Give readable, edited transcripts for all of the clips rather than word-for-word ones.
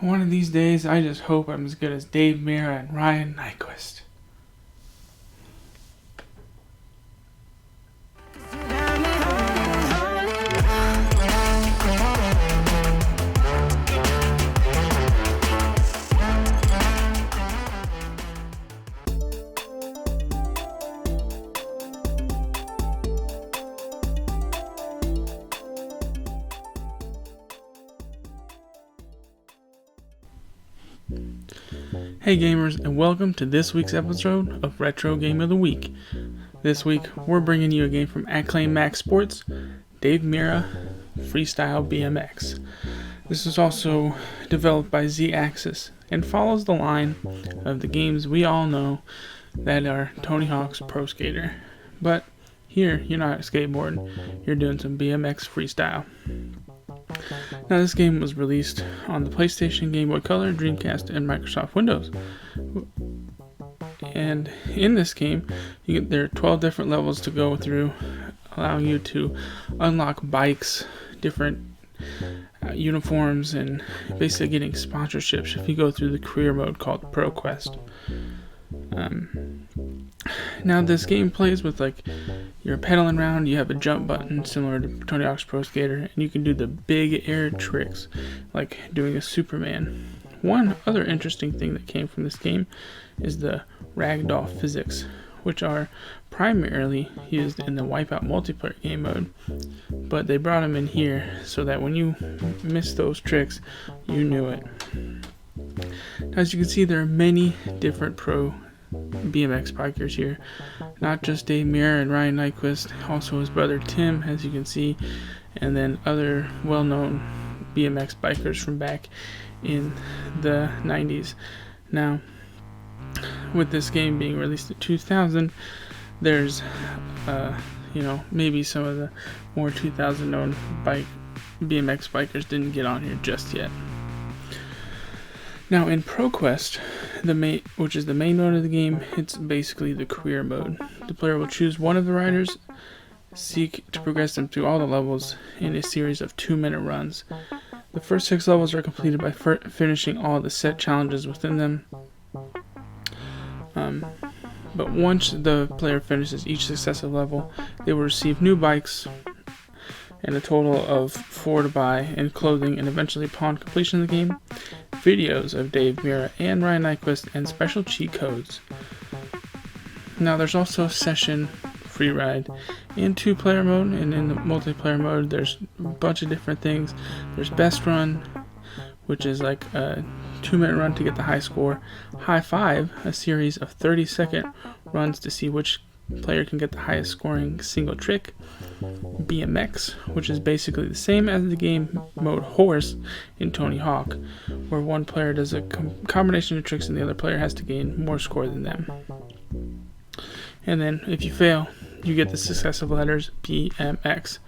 one of these days, I just hope I'm as good as Dave Mirra and Ryan Nyquist. Hey gamers, and welcome to this week's episode of Retro Game of the Week. This week, we're bringing you a game from Acclaim Max Sports, Dave Mirra Freestyle BMX. This is also developed by Z-Axis and follows the line of the games we all know that are Tony Hawk's Pro Skater. But here, you're not skateboarding, you're doing some BMX freestyle. Now, this game was released on the PlayStation, Game Boy Color, Dreamcast, and Microsoft Windows. And in this game, there are 12 different levels to go through, allowing you to unlock bikes, different uniforms, and basically getting sponsorships if you go through the career mode called Pro Quest. Now, this game plays with you're pedaling around, you have a jump button similar to Tony Hawk's Pro Skater, and you can do the big air tricks like doing a Superman. One other interesting thing that came from this game is the ragdoll physics, which are primarily used in the Wipeout multiplayer game mode, but they brought them in here so that when you missed those tricks, you knew it. As you can see, there are many different pro BMX bikers here, not just Dave Mirra and Ryan Nyquist, also his brother Tim, as you can see, and then other well-known BMX bikers from back in the 90s. Now, with this game being released in 2000, there's maybe some of the more 2000 known BMX bikers didn't get on here just yet. Now, in Pro Quest, which is the main mode of the game, it's basically the career mode. The player will choose one of the riders, seek to progress them through all the levels in a series of 2-minute runs. The first 6 levels are completed by finishing all the set challenges within them. But once the player finishes each successive level, they will receive new bikes and a total of 4 to buy, and clothing, and eventually upon completion of the game, videos of Dave Mirra and Ryan Nyquist and special cheat codes. Now, there's also session, free ride, in 2-player mode, and in the multiplayer mode there's a bunch of different things. There's best run, which is like a 2-minute run to get the high score. High five, a series of 30-second runs to see which player can get the highest scoring single trick. BMX, which is basically the same as the game mode Horse in Tony Hawk, where one player does a combination of tricks and the other player has to gain more score than them. And then if you fail, you get the successive letters BMX.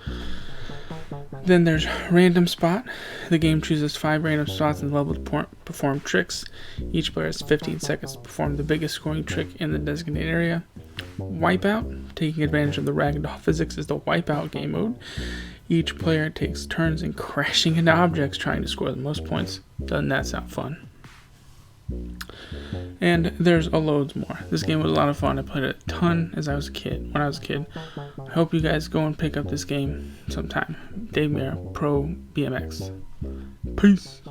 Then there's Random Spot. The game chooses 5 random spots in the level to perform tricks. Each player has 15 seconds to perform the biggest scoring trick in the designated area. Wipeout, taking advantage of the ragdoll physics, is the Wipeout game mode. Each player takes turns in crashing into objects trying to score the most points. Doesn't that sound fun? And there's loads more. This game was a lot of fun. I played it a ton when I was a kid. I hope you guys go and pick up this game sometime. Dave Mirra Pro BMX. Peace.